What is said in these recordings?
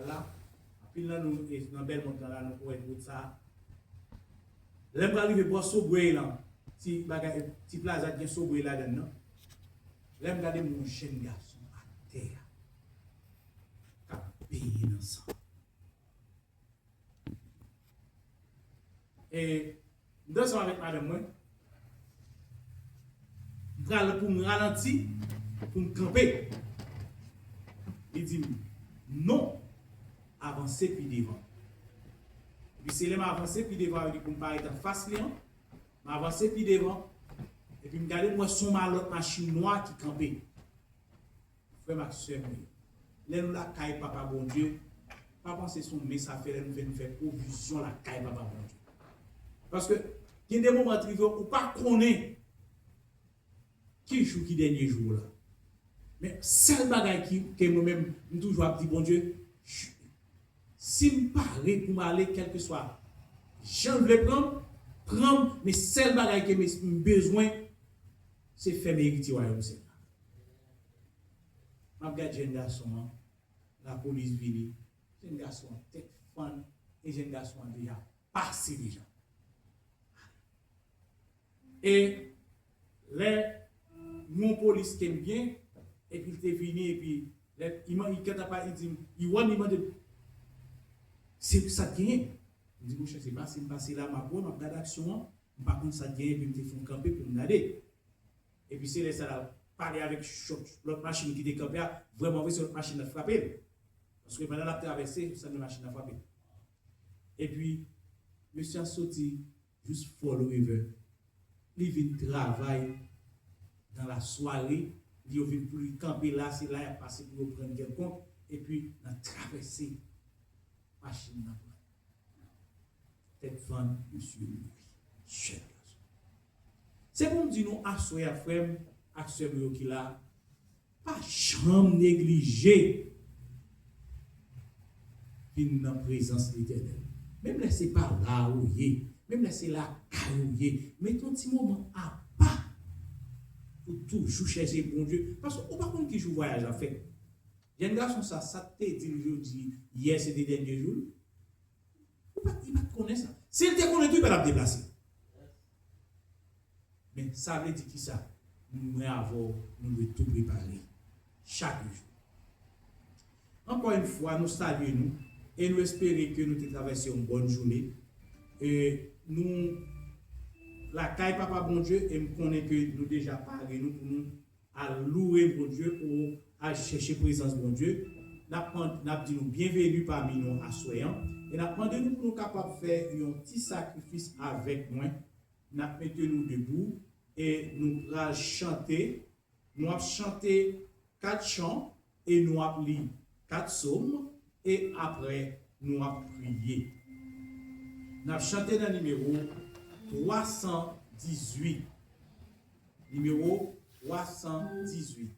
là, puis là, nous, dans belle montagne là, nous pouvons être ça. L'aime arriver pour Soboué là, si plaza qui est Soboué là dedans, l'aime regarder mon jeune garçon à terre, qui a payé dans ça. Et nous sommes avec madame moi, pour me ralentir, pour me camper. Il dit non, avancer puis devant. Et puis c'est là m'avancer puis devant, il dit pour me paraître en face liant, m'avancer puis devant. Et puis me garder moi son l'autre machine noire qui campait. Frère Maxime, là nous la caille papa bon Dieu, pas penser son mais ça fait nous faire provision la caille papa bon Dieu. Parce que il y a des moments où on ne pas connaître qui joue qui dernier jour là. Mais seul bagage que moi-même je toujours dit bon Dieu, si je parle pour m'aller quel que soit, je veux prendre, mais seul bagage que j'ai besoin, c'est faire mériter royaume Seigneur. Je regarde jeune garçon, la police vient, jeune garçon tête fan et jeune garçon déjà passé déjà. Et là, mon police qui aime bien, et puis il est fini, et puis il dit, c'est ça qui est. Il dit, je ne sais pas si je passe là, ma bonne, je regarde l'action, par contre, ça qui est, puis je me fais camper pour me garder. Et puis c'est là, ça a parlé avec l'autre machine qui était campée, vraiment, c'est l'autre machine à frapper. Parce que pendant la traversée, ça une machine à frapper. Et puis, monsieur a sorti, juste follow river. Il vient travailler dans la soirée, il vient pour lui camper là, c'est là, il a passé pour prendre quelqu'un, et puis il a traversé la machine. Tête fan, monsieur Louis. C'est pour me dire, nous, à soi, à frère, à ce qui là, pas jamais négliger dans la présence de l'Éternel. Même là, c'est pas là où il est. Même là, c'est là où il est. Mettons un petit moment à part pour toujours chercher bon Dieu. Parce qu'on ne peut pas qui joue voyage à faire. Il y a un garçon, ça te dit aujourd'hui, hier, c'est des derniers jours. Il ne va pas connaître ça. S'il te connaît, il va la déplacer. Mais ça veut dire qui ça? Nous devons tout préparer chaque jour. Encore une fois, nous saluons nous et nous espérons que nous traversions une bonne journée. Et nous, la caille Papa Bon Dieu, et nous connaissons que nous déjà parlé nous pour nous à louer bon Dieu, pour à chercher présence bon Dieu. Nous avons dit nous bienvenue parmi nous à soyants. Et nous avons demandé nous pour nous capables de faire un petit sacrifice avec moi. Nous avons mis nous debout et nous allons chanter. Nous avons chanté 4 chants et nous avons lu 4 psaumes. Et après, nous avons prié. Nous avons chanté dans le numéro 318. Numéro 318.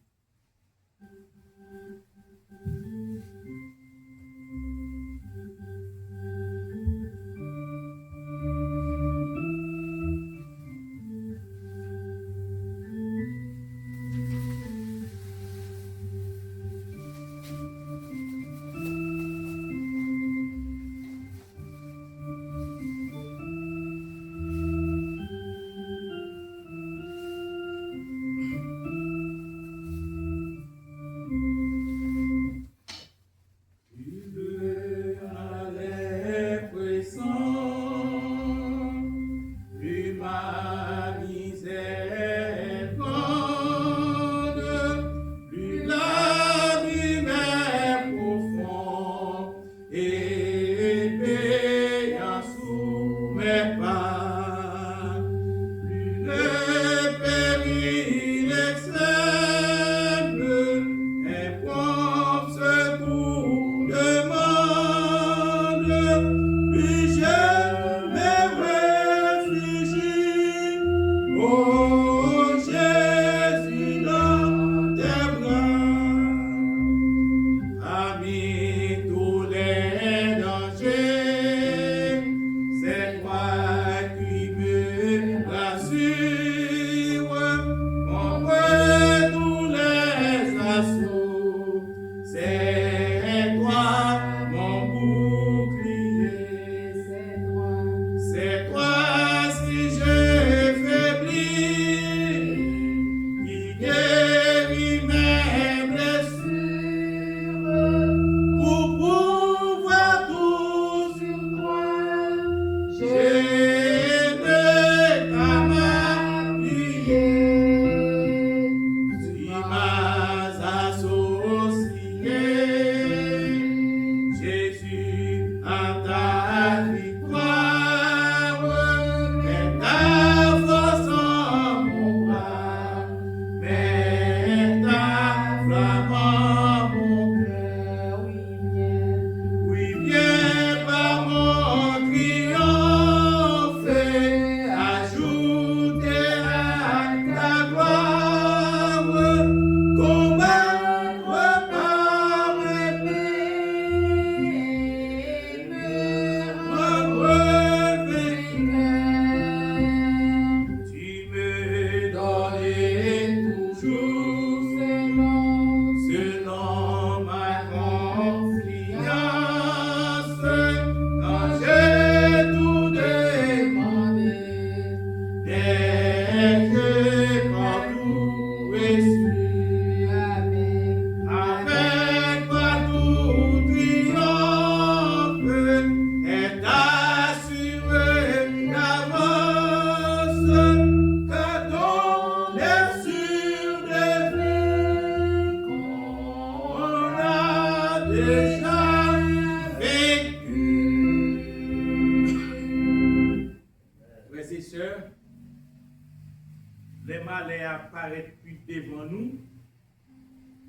paraît plus devant nous,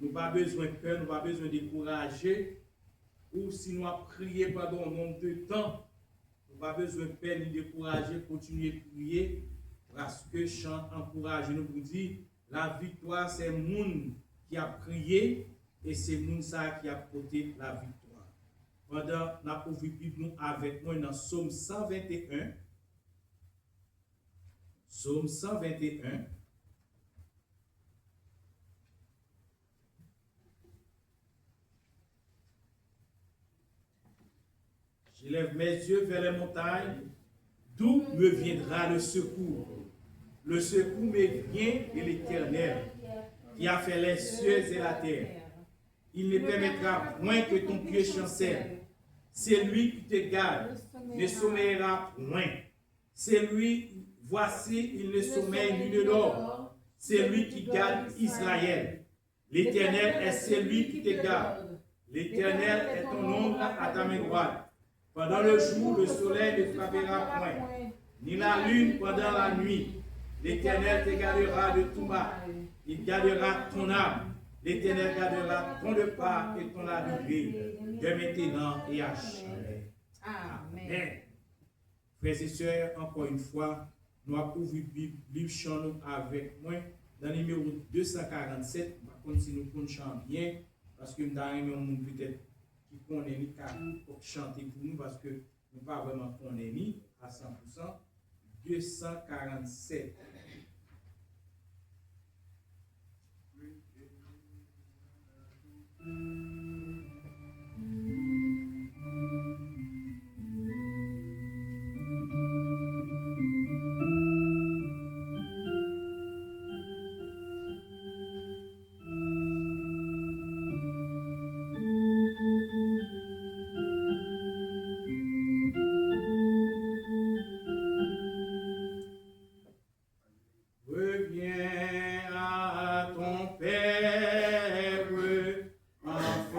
nous pas besoin de peur, nous pas besoin de décourager, ou si nous avons prié pendant un nombre de temps, nous pas besoin de peur ni décourager, continuer de prier, parce que chant encourage nous pour dire, la victoire c'est le monde qui a prié, et c'est le monde ça qui a porté la victoire. Pendant la Bible nous avec moi dans Psaume 121, Psaume 121, je lève mes yeux vers les montagnes, d'où me viendra le secours. Le secours me vient de l'Éternel, qui a fait les cieux et la terre. Il ne permettra point que ton pied chancelle. C'est lui qui te garde, ne sommeillera point. C'est lui, voici, il ne sommeille ni de l'or. C'est lui qui garde Israël. L'Éternel est celui qui te garde. L'Éternel est ton ombre à ta main droite. Pendant le jour, le soleil ne frappera point, ni la lune pendant la nuit. L'Éternel te gardera de tout mal. Il gardera ton âme. L'Éternel gardera ton repas et ton arrivée, de maintenant et à jamais. Amen. Frères et sœurs, encore une fois, nous avons ouvert livre chant avec moi dans le numéro 247. Par contre, si nous connaissons bien, parce que nous avons peut-être qui connaît ni pour chanter pour nous, parce que nous ne pas vraiment connaître à 100%. 247. Reviens à ton Père, enfant.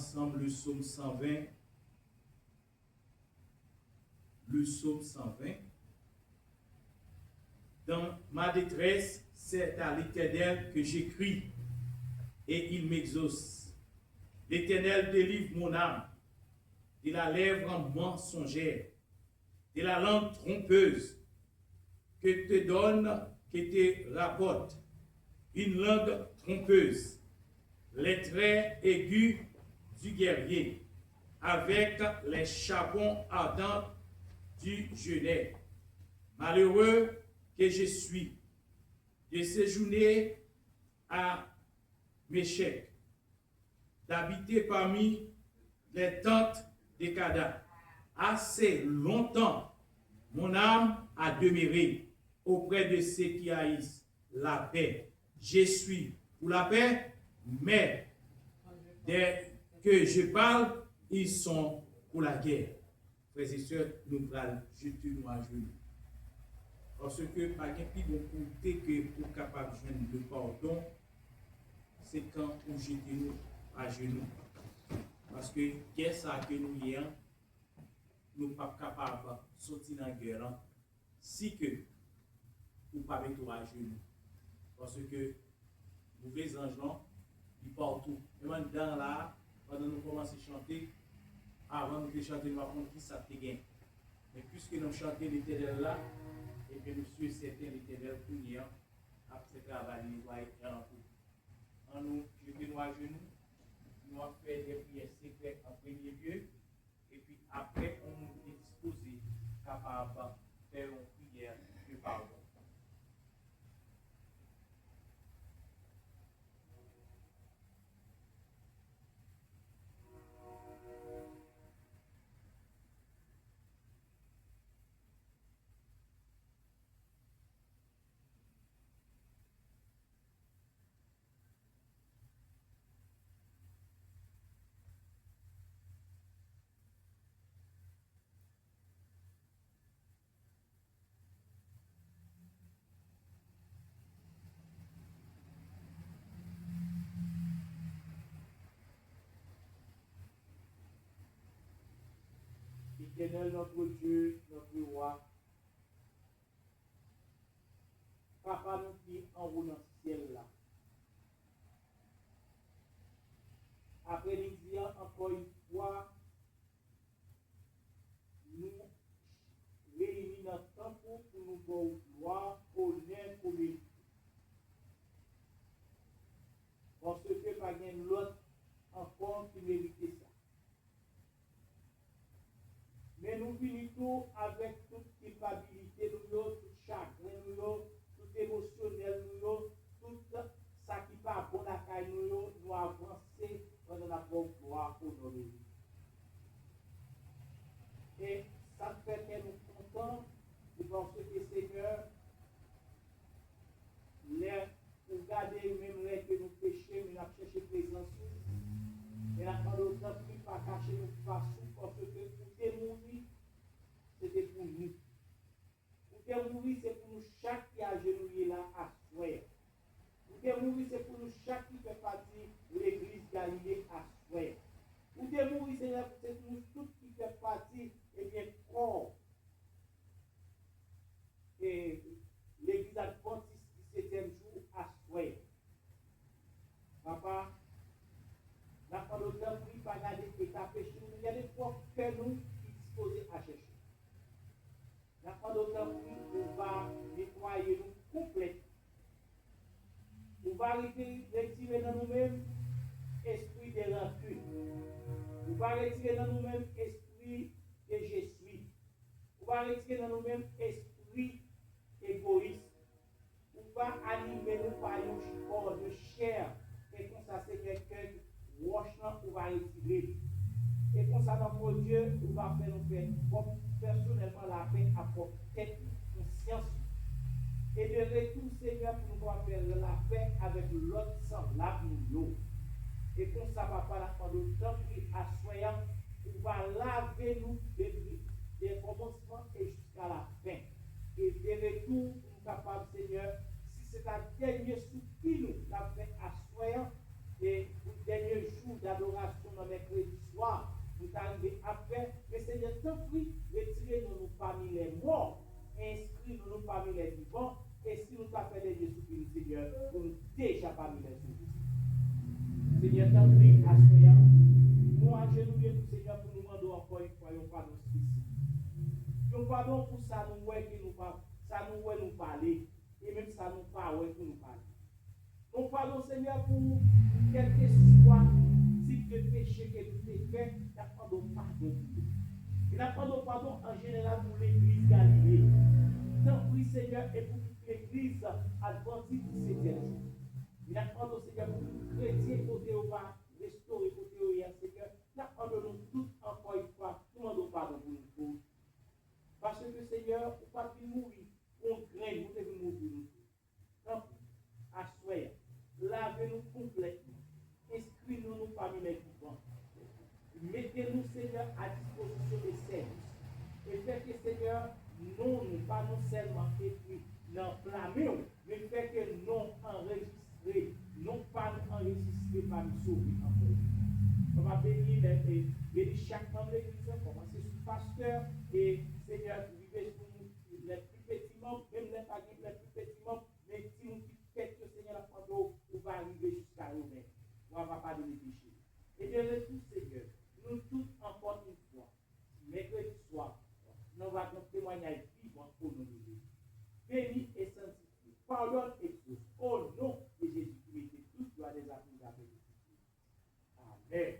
ensemble le psaume 120. Le psaume 120. Dans ma détresse, c'est à l'Éternel que j'écris et il m'exauce. L'Éternel délivre mon âme de la lèvre mensongère, de la langue trompeuse que te donne, que te rapporte, une langue trompeuse, les traits aigus du guerrier, avec les charbons ardents du genêt. Malheureux que je suis de séjourner à Méchec, d'habiter parmi les tentes des cadavres. Assez longtemps, mon âme a demeuré auprès de ceux qui haïssent la paix. Je suis pour la paix, mais dès que je parle, ils sont pour la guerre. Frères et sœurs, nous allons jeter nous à genoux. Parce que, par exemple, plus bon côté que pour capable de joindre le pardon, c'est quand on jette nous à genoux. Parce que, qu'est-ce que nous y avons, nous ne sommes pas capables de sortir dans la guerre si que nous ne pas mettre à genoux. Parce que, mauvais anges, ils partout. Même dans là, pendant nous commençons à chanter, avant de chanter, nous avons qui ça te gagne. Mais puisque nous chantons l'Éternel là, et bien nous sommes certains l'Éternel pour nous, après travail, nous va être en tout. En nous, jeter nous à genoux, nous allons faire des prières secrètes en premier lieu, et puis après, on nous est disposé, capable de faire une prière de pardon. Éternel, notre Dieu, notre roi, Papa nous qui en haut dans le ciel là. Après-midi, encore une fois, nous réunis dans le temple pour nous voir gloire, honneur, communauté. Parce que pas l'autre encore qui méritait ça. Mais nous finissons avec toute culpabilité, tout chagrin, tout émotionnel, tout ça qui va bon à la nous avancer dans la gloire pour nos vies. Et ça fait que nous sommes contents de penser que Seigneur, pour garder même les que nous péchons, nous avons cherché présence. Et la parole de Dieu pas cacher nos façons parce que pour te mourir, c'était pour nous. Pour te mourir, c'est pour nous chaque qui a agenouillé là à souhait. Pour te mourir, c'est pour nous chaque qui fait partie de l'église Galilée à souhait. Pour te mourir, c'est pour nous tous qui fait partie, et bien, corps. Et l'église adventiste du 7e jour à souhait. Papa, la parole de Dieu prie pas garder et ta péché. Il y a des fois que nous qui disposons à chercher. La parole de Dieu prie pour va nettoyer nous complètement. Pour va retirer dans nous-mêmes esprit de rancune. Pour va retirer dans nous-mêmes esprit de je suis. Pour va retirer dans nous-mêmes esprit égoïste. Pour va animer nous par un corps de chair. Et comme ça, c'est quelqu'un Washington, on va retirer. Et comme ça, notre Dieu, on va faire nous faire personnellement la paix à notre tête, conscience. Et de retour, Seigneur, pour nous faire la paix avec l'autre semblable nous. Et comme ça, va pas la fin de temps qui assoyant, on va laver nous des commencements et jusqu'à la fin. Et de retour, nous sommes capables, Seigneur, si c'est la dernière soupe qui nous l'a fait assoyant, et pour le dernier jour d'adoration dans les inscris-nous parmi les vivants, et si nous t'avons fait des Jésus pour nous, Seigneur, pour nous déjà parmi les vivants. Seigneur, t'en prie, à ce nous agenouillons pour Seigneur pour nous demander encore une fois, un pardon spécifique. Un pardon pour ça, nous voyons que nous parlons, ça nous voyons nous parler, et même ça nous parle pour nous parler. Nous parlons, Seigneur, pour quel que soit type de péché que nous avons fait, nous demandons pardon pour nous. Et nous demandons pardon en général pour l'Église Galilée. Tant pis, Seigneur, et pour toute l'Église adventiste du 7e jour. Nous demandons, Seigneur, pour tout chrétien côté au bas, restaurer côté au hier, Seigneur. Nous demandons tous encore une fois, nous demandons pardon pour nous. Parce que, Seigneur, pour pas qu'il mourir, on craint, nous devons mourir pour nous. Tant pis, assoyez, lavez-nous complètement. Inscrivez-nous parmi les vivants. Mettez-nous, Seigneur, à disposition des services. Et faites que, Seigneur, nous pas non seulement écrit, non blâmer, mais faites que nous enregistrer, non pas nous enregistrer, pas nous sauver en fait. On va bénir chaque membre de l'Église, commencer sur le pasteur, et Seigneur, vivez sur nous, les plus petits membres, même les plus petits membres, mais si nous faites que Seigneur, on va arriver jusqu'à nous-mêmes. On ne va pas de les péchés. Et de retour, Seigneur, nous tous encore une fois, mercredi soir, nous allons notre témoignage vivant pour nous aider. Bénis et sanctifie, pardonne et exauce. Au nom de Jésus-Christ, et toute gloire des apôtres d'appel. Amen.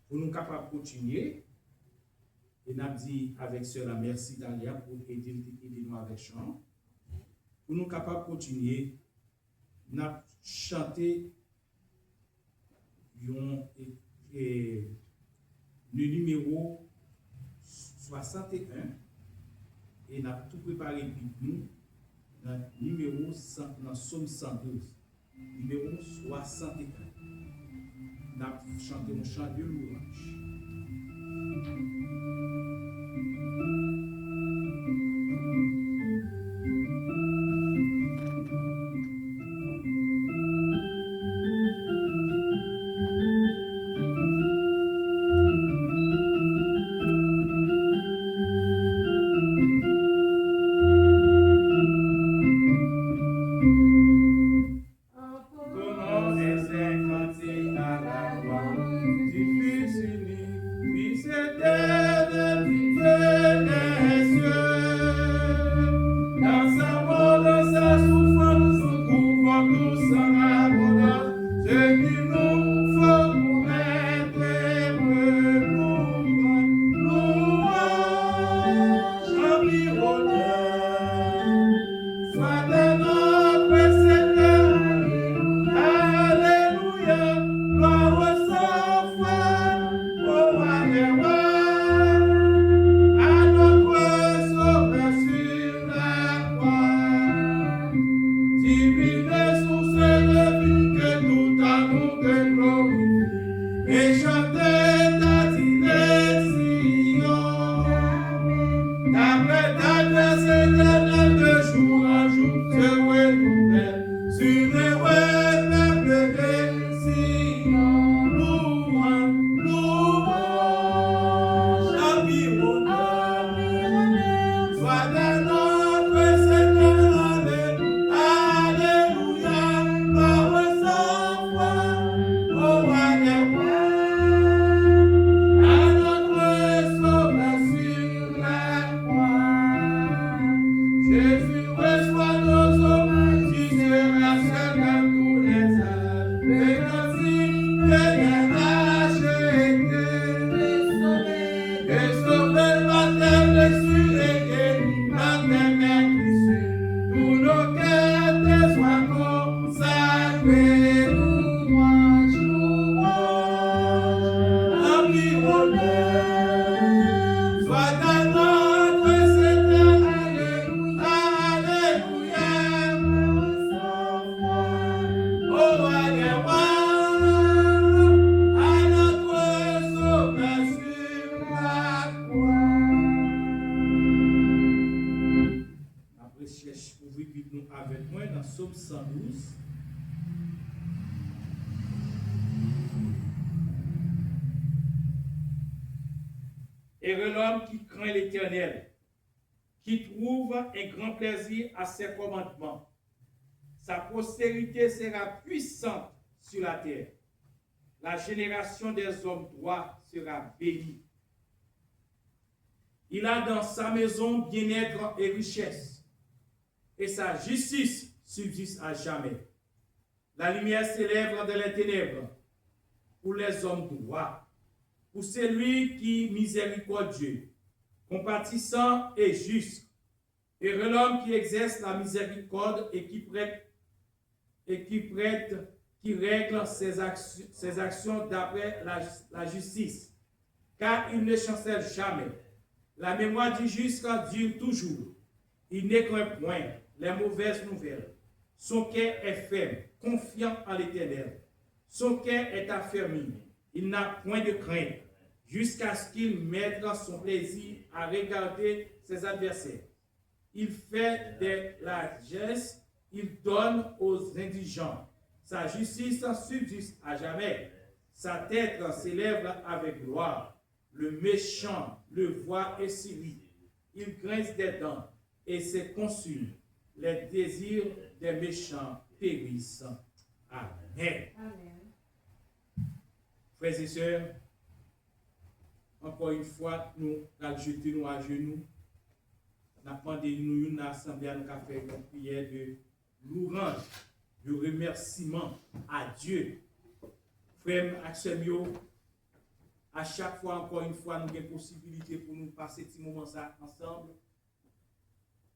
Pour nous capables de continuer, et nous avons dit avec cela, merci Dalia pour aider nous avec chant. Pour nous capables de continuer, nous avons chanté le numéro 61 et nous avons tout préparé pour nous dans le numéro 100, dans Somme 112, numéro 61. Nous avons chanté un chant de louange. psaume 112. Heureux l'homme qui craint l'Éternel, qui trouve un grand plaisir à ses commandements. Sa postérité sera puissante sur la terre. La génération des hommes droits sera bénie. Il a dans sa maison bien-être et richesse, et sa justice subsiste à jamais. La lumière s'élève dans les ténèbres pour les hommes droits, pour celui qui est miséricordieux, compatissant et juste. Heureux l'homme qui exerce la miséricorde et qui règle ses actions d'après la justice, car il ne chancelle jamais. La mémoire du juste dure toujours. Il n'écrit point les mauvaises nouvelles. Son cœur est ferme, confiant en l'Éternel. Son cœur est affermi. Il n'a point de crainte, jusqu'à ce qu'il mette son plaisir à regarder ses adversaires. Il fait des largesses, il donne aux indigents. Sa justice subsiste à jamais. Sa tête s'élève avec gloire. Le méchant le voit et s'irrite. Il grince des dents et se consume. Les désirs des méchants périssent. Amen. Amen. Frères et sœurs, encore une fois, nous allons jeter nous à genoux. Nous avons demandé une assemblée à nous faire une prière de louange, de remerciement à Dieu. Frère Axemio, à chaque fois, encore une fois, nous avons une possibilité pour nous passer ce moment ça ensemble.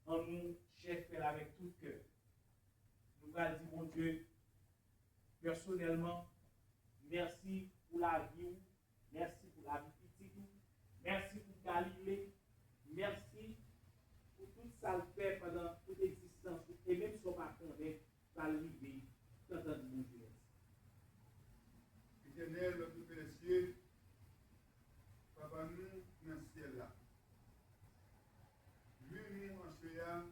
En nous, chers frères, avec tout cœur. Nous allons dire, mon Dieu, personnellement, merci pour la vie, merci pour la vie petite, merci pour Galilée, merci pour tout ça le fait pendant toute l'existence, et même si on ne pas connaître, ça l'arrivée, quand on dit mon Dieu. Éternel, notre Père des cieux, Papa, nous, dans ce ciel-là, lui-nous en ce là,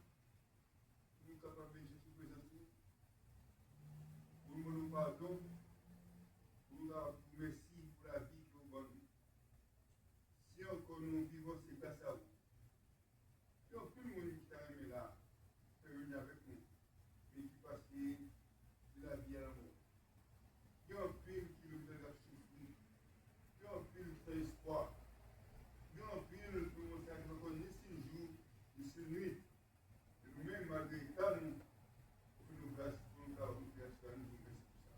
nous sommes capables de Jésus présenter, pour nous pardon, pour nous merci pour la vie que vous donnez. Si encore nous vivons, c'est grâce à vous. Donc, tout le monde qui t'a aimé là, est venu avec nous, mais qui passe de la vie à la mort. Il y a un pile qui nous fait souffrir, il y a un pile qui fait espoir, il y a un pile qui nous fait encore ni 6 jours, ni 6 nuits. Et nous-mêmes, malgré ça, nous grâce pour nous faire nous merci pour ça.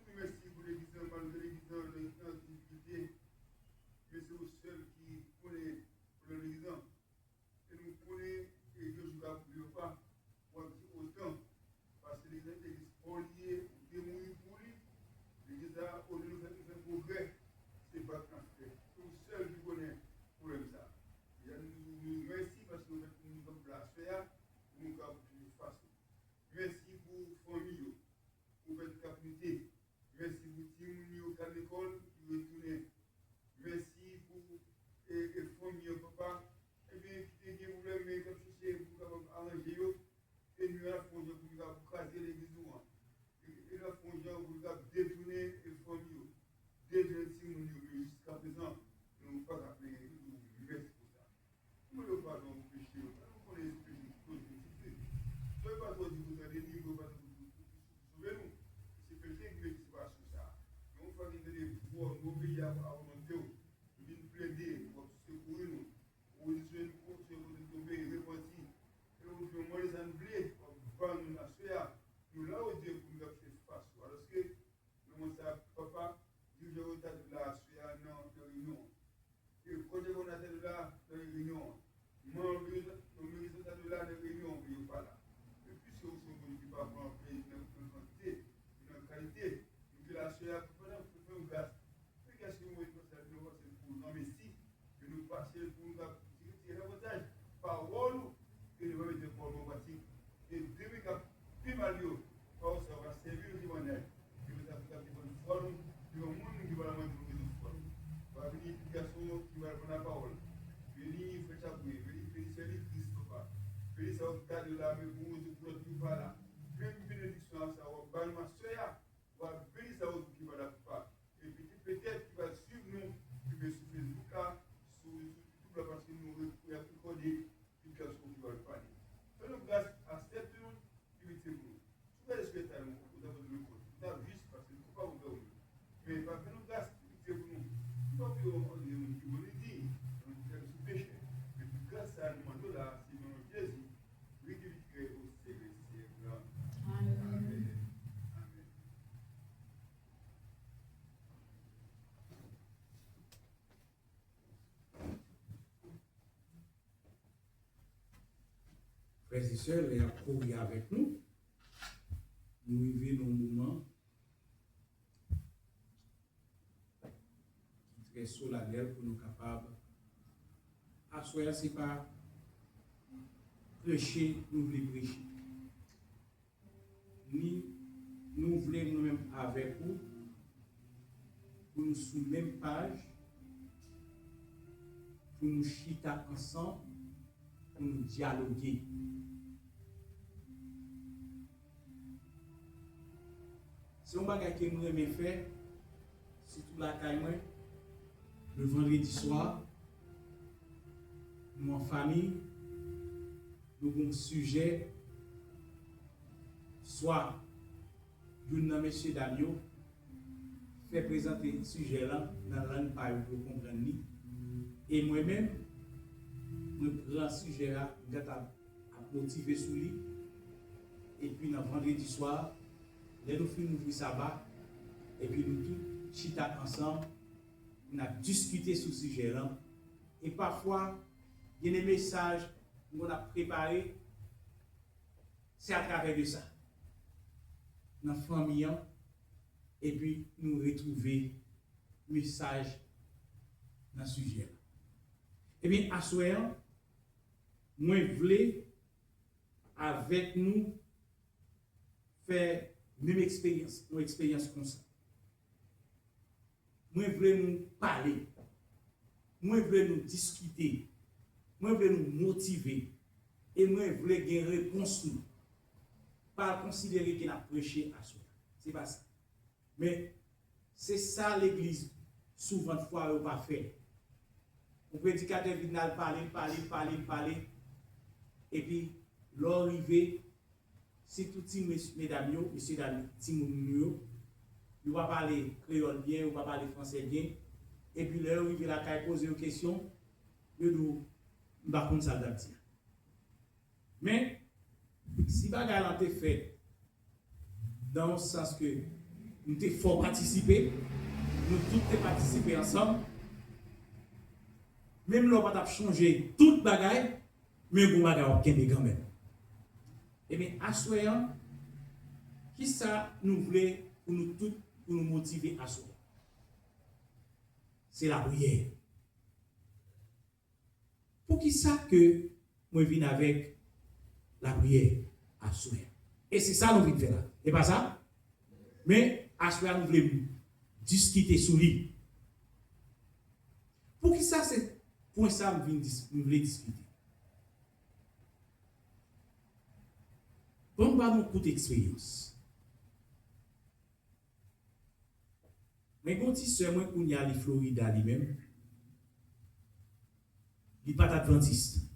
Nous merci pour l'église, malgré l'église, dans difficulté, mais c'est au seul qui connaît pour l'église. Et nous connaissons et que je ne vous pas autant, parce que l'église poliée, démouillée pour lui, l'église a, au lieu de faire progrès, c'est pas qu'un fait. C'est le seul qui connaît pour ça. Nous merci parce que nous sommes blasphères, nous avons plus facile. Merci pour famille, pour votre capacité. Merci pour Timounio à l'école qui retourne. Merci pour famille, papa. Et bien, qui te problème, mais comme si c'est pour arranger, et nous avons fait pour craser l'église. Et nous avons fait pour détourner les familles, détourner Timounio, jusqu'à présent, nous n'avons pas appelé merci pour ça. Nous ne pas dans le péché, nous connaissons le péché qui cause des difficultés. Nous ne pas trop dire que vous avez des livres, nous sauvez-nous. C'est le péché qui se passe sur ça. Nous avons fait des voix, nous obéir à volonté, nous venons plaider, nous secourir nous. Ou nous sommes tombés, repentis. Et nous devons les enlever, pour nous assurer. Nous là où Dieu pour nous faire face. Alors que nous avons ça, papa, Dieu je retarde la assurer dans la réunion. Et quand on a été là dans la réunion, nous résultats de là dans la réunion, nous ne pas là. Et puis si vous ne pas prendre une quantité, une qualité, nous la assurer pour faire une grâce. Mais qu'est-ce que nous avons fait pour nous investir, que nous passer pour nous tirer davantage parole que nous avons été pour nous bâtir. Et depuis que plus mal, ça va servir le témoignage. Que nous avons fait une forme, que le monde qui va la manger une forme. Va venir l'éducation qui va prendre la parole. Venir faire chabouer, venir féliciter Christ, papa. Venir ça au tas de la mais pour nous pour notre pas là. frères et sœurs, les couru avec nous. Nous vivons un moment très solennel pour nous capables. À soi, ce n'est pas prêcher, nous voulons prêcher. Ni nous voulons nous-mêmes avec vous, pour nous sur la même page, pour nous chita ensemble, pour nous dialoguer. C'est un bagage que nous aimons faire, surtout la caille, le vendredi soir, nous en famille, nous avons un sujet, soit d'une monsieur Damio fait présenter ce sujet-là dans la langue pour comprendre. Et moi-même, je prends ce sujet-là, je vais motiver sur lui. Et puis, dans vendredi soir, nous finissons le sabbat, et puis nous tous chita ensemble, on a discuté sur ce sujet-là. Et parfois, il y a des messages qu'on a préparés, c'est à travers de ça. Dans la famille, et puis nous retrouver message dans ce sujet. Eh bien, à ce moment, moi, je voulais avec nous faire même expérience, une expérience comme ça. Moi, je voulais nous parler. Moi, je voulais nous discuter. Moi, je voulais nous motiver. Et moi, je voulais gagner une réponse. Pas considérer qu'il a prêché à soi. C'est pas ça. Mais c'est ça l'église, souvent de fois, elle n'a pas fait. Le prédicateur vient parler. Et puis, l'arrivée, c'est tout petit mesdames, messieurs, il va parler créole bien, il va parler français bien. Et puis, là, il va poser une question, il va prendre ça d'habitude. Mais, si bagarre a été fait dans le sens que nous avons fort participé, nous tous participé ensemble, même là, on va changer toute bagaille, mais on va gagner quand même. Et bien, à ce moment, qui ça nous voulait pour nous tous, pour nous motiver à soi? C'est la prière. Pour qui ça que moi je viens avec la prière à soi? Et c'est ça nous voulons faire là. Et pas ça? Mais à soi, nous voulons discuter sur lui. Pour qui ça, c'est pour ça nous voulons discuter. Bon, pas nous coup d'expérience. Mais quand il se moi qu'on y a les Florida lui-même, il n'est pas adventiste.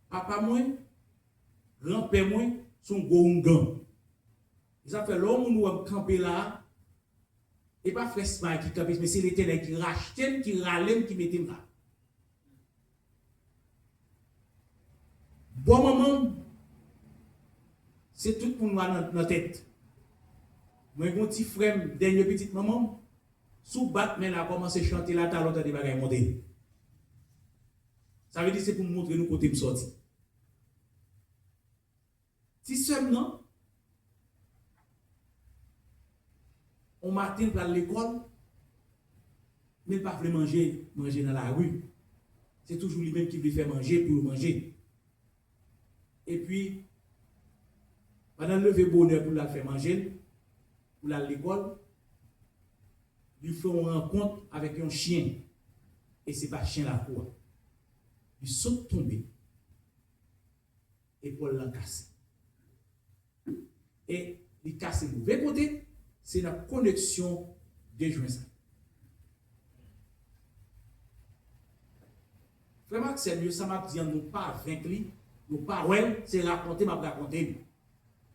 Papa moi, grand-père moi, son gong. Ils ont fait l'homme nous a campé là, et pas frère qui campé, mais c'est l'Éternel qui rachète, qui râle, qui mettait là. Bon moment, c'est tout pour nous dans notre tête. Moi, mon petit frère, dernier petit maman, sous Batman a commencé à chanter là, t'as l'autre des bagages monter. Ça veut dire c'est pour nous montrer nous côté me sortir. Si seulement, on matin pour l'école, mais pas veut manger dans la rue. C'est toujours lui-même qui veut faire manger pour manger. Et puis, pendant le lever bonheur pour la faire manger, pour l'école, il fait une rencontre avec un chien. Et ce n'est pas chien la quoi. Il saute tomber. Et Paul l'a cassé. Et il casse le mauvais côté, c'est la connexion des joints. Vraiment, c'est mieux, ça m'a dit, nous pas vaincre, nous pas ouais, c'est raconter, m'a raconter.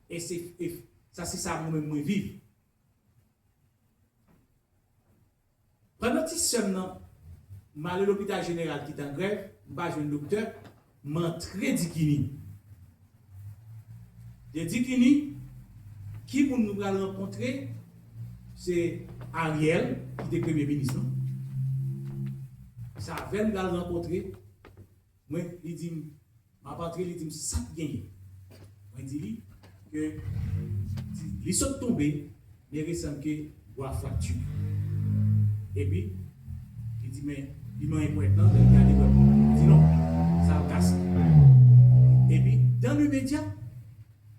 Et ça, c'est ça, moi-même, moi, vivre. Pendant que seulement, je suis à l'hôpital général qui est en grève, je suis un docteur, je suis entré Dikini. De Dikini, qui pour nous rencontrer, c'est Ariel, qui était Premier ministre. Ça avait nous rencontrer. Moi, il dit, ma patrie, il dit, ça gagné. Moi, il dit que les sont tombés, mais il ressemble que doit fracturer. Et puis, il dit, mais il m'a maintenant, il dit non, ça a cassé. Et puis, dans le média,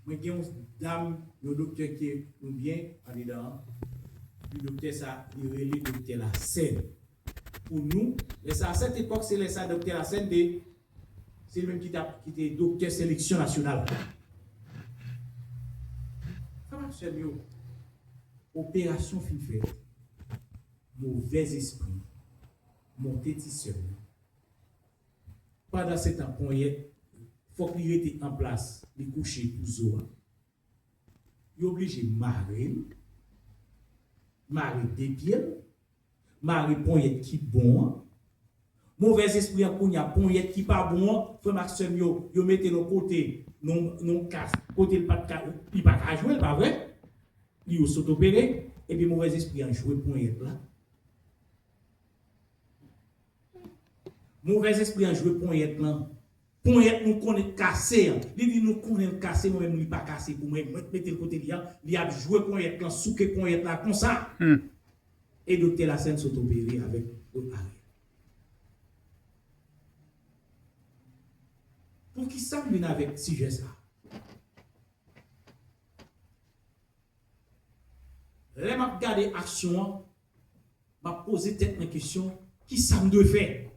moi, il y a une dame, le docteur qui est bien en dedans. Le docteur, ça, il relève le docteur la scène. Pour nous, à cette époque, c'est le docteur la scène, c'est le même qui était docteur sélection nationale. Ça marche mieux. Opération fin faite. Mauvais esprit. Monter tisseur. Pendant ce temps, il faut qu'il était en place, il coucher pour Zoa. Il est obligé de marrer des pieds, marrer poignette qui bon. Mauvais esprit en il y a poignette qui pas bon. Frère Maxime, yo mettez le côté, non casse, côté le pas de casse, il pas jouer, pas vrai? Il s'auto-opéré, et puis mauvais esprit en jouer poignette là. Mauvais esprit en jouer poignette là. Poignette nous connaît cassé. Il dit nous connaît cassé, moi même il pas cassé pour moi mettre le côté là, il a joué poignette là, souquer poignette là comme ça. Et docteur la scène s'auto-opéré avec l'autre arrière. Pour qui ça vient avec si j'ai ça? Là, je regarde l'action, je pose tête une question, qui ça me doit faire?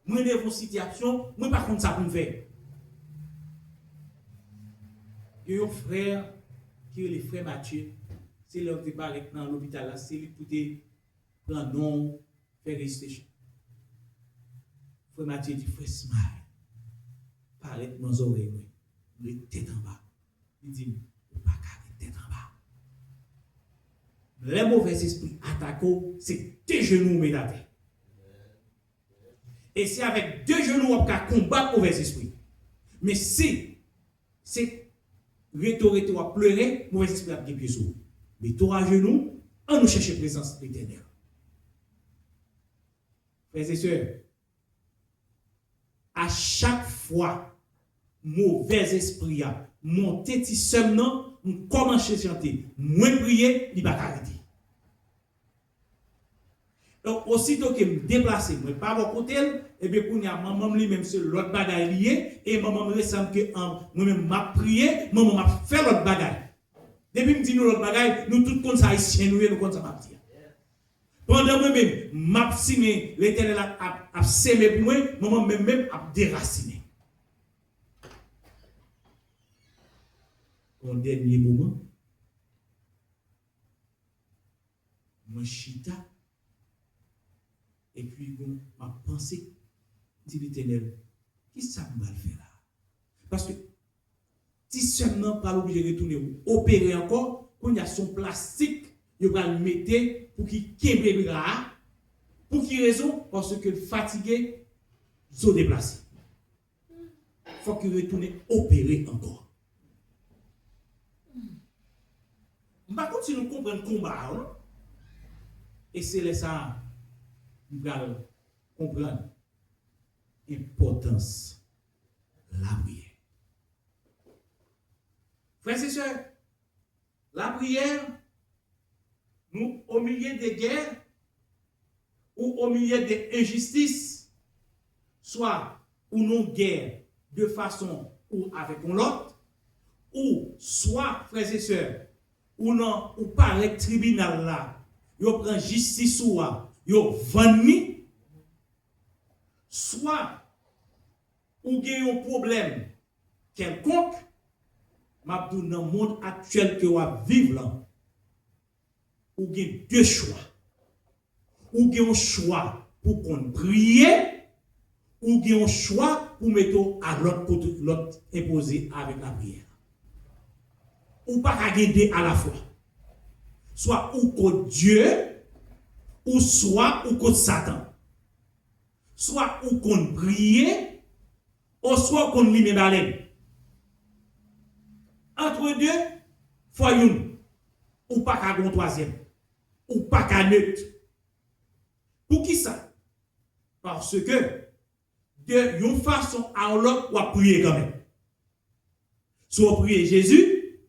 Moi, devant une situation, moi, par contre, ça peut me faire. Il y a un frère, qui est le frère Mathieu, c'est là où tu parles dans l'hôpital, là, c'est lui qui prend nom, faire registration. Frère Mathieu dit, frère Smile, parlez de mon oreille, les têtes en bas. Il dit, pas qu'à tête en bas. Les mauvais esprits attaquent, c'est tes genoux médatés. Et c'est avec deux genoux qu'on peut combattre mauvais esprits. Mais si c'est rhétorique ou pleurer, mauvais esprit a des pieds sur. Mais toi à genoux, on nous cherche la présence éternelle. Frères et sœurs, à chaque fois, mauvais esprit a monté ti seulement, on commence à chanter, moins prier, il va arrêter. Donc, aussitôt que je me déplace, je ne pas à mon côté, et bien, pour maman lui-même, c'est l'autre bagaille lié, et maman me ressemble que moi-même, m'a prié, maman m'a fait l'autre bagaille. Depuis que je dis nous l'autre bagaille, nous tous comme ça, haïtiens, nous comme ça, m'a dit. Pendant moi-même, m'a signé, l'Éternel a sémé pour moi, maman même a déraciné. Au dernier moment, moi, chita, et puis, bon, ma pensée, dit l'Éternel, qui ça va le faire là? Parce que, si seulement pas obligé de retourner opérer encore, quand il y a son plastique, il va le mettre pour qu'il québre là. Pour quelle raison? Parce que fatigué, il se déplace. Il faut qu'il retourne opérer encore. Par contre, si nous comprenons le combat, et c'est ça. Nous allons comprendre l'importance de la prière. Frères et sœurs, la prière, nous, au milieu des guerres ou au milieu des injustices, soit ou non guerre de façon ou avec l'autre, ou soit, frères et sœurs, ou non, ou par le tribunal là, vous prenez justice ou yo vanni, soit ou gagne un problème quelconque, m'a dit dans le monde actuel que vous vivez là, ou gagne deux choix. Ou gagne un choix pour qu'on prie, ou gagne un choix pour mettre à l'autre imposé avec la prière. Ou pas qu'à gagner à la fois. Soit ou contre Dieu, ou soit ou contre Satan. Soit ou contre prier, ou soit contre lui-même baleine. Entre deux, faut une. Ou pas qu'à un troisième. Ou pas qu'à neutre. Pour qui ça? Parce que de une façon à l'autre pour prier quand même. Soit prier Jésus,